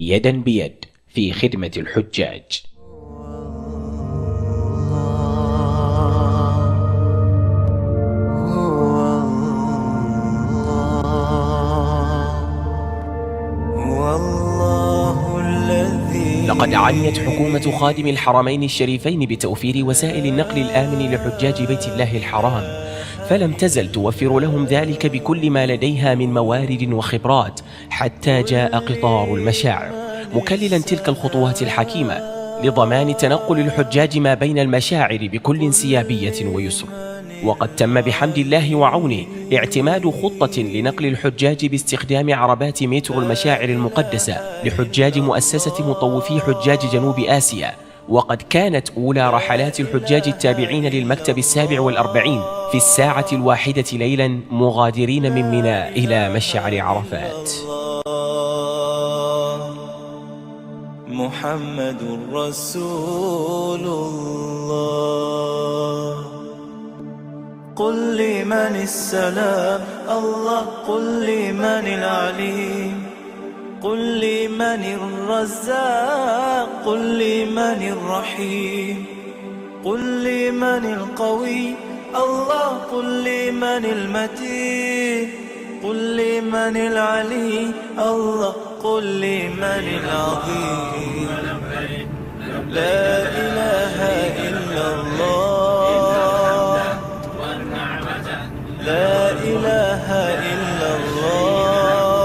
يدا بيد في خدمة الحجاج. لقد عنيت حكومة خادم الحرمين الشريفين بتوفير وسائل النقل الآمن لحجاج بيت الله الحرام، فلم تزل توفر لهم ذلك بكل ما لديها من موارد وخبرات، حتى جاء قطار المشاعر مكللا تلك الخطوات الحكيمة لضمان تنقل الحجاج ما بين المشاعر بكل انسيابية ويسر. وقد تم بحمد الله وعونه اعتماد خطة لنقل الحجاج باستخدام عربات ميترو المشاعر المقدسة لحجاج مؤسسة مطوفي حجاج جنوب آسيا. وقد كانت أولى رحلات الحجاج التابعين للمكتب 47 في 1:01 ليلا مغادرين من منى إلى مشعر عرفات. محمد رسول الله. قل لمن السلام الله، قل لمن العليم، قل لمن الرزاق، قل لمن الرحيم، قل لمن القوي الله، قل لمن المتين، قل لمن العلي الله، قل لمن العظيم. لا إله إلا الله، لا إله إلا الله،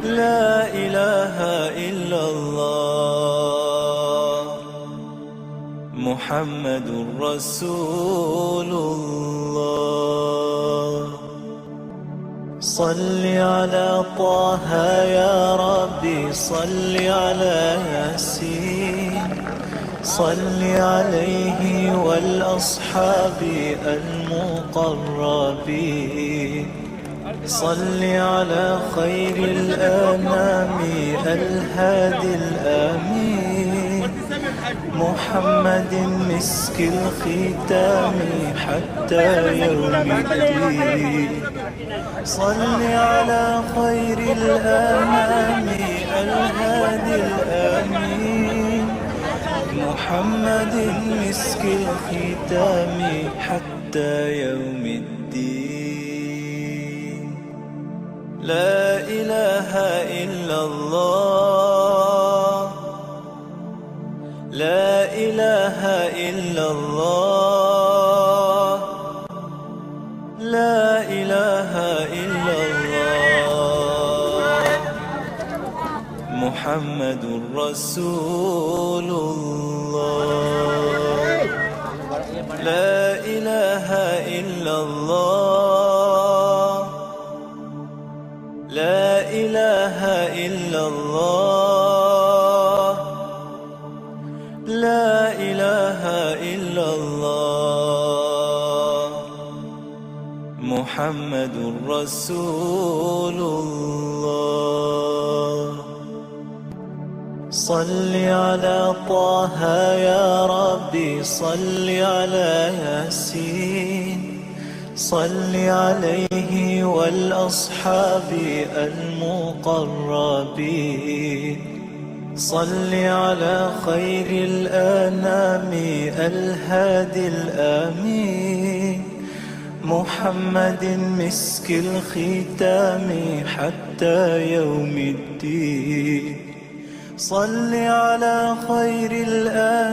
لا إله إلا الله. محمد رسول الله. صل على طه يا ربي، صل على ياسين، صل عليه والأصحاب المقربين، صل على خير الأنام الهادي الآمين، محمد مسك الختام حتى يوم الدين. صل على خير الأنام الهادي الآمين، محمد مسك الختام حتى يوم الدين. لا إله إلا الله، لا إله إلا الله، لا إله إلا الله. محمد رسول الله. لا إله إلا الله، لا إله إلا الله، لا إله إلا الله. محمد رسول الله. صل على طه يا ربي، صل على ياسين، صل عليه والأصحاب المقربين، صل على خير الأنام الهادي الآمين، محمد مسك الختام حتى يوم الدين. صل على خير الآن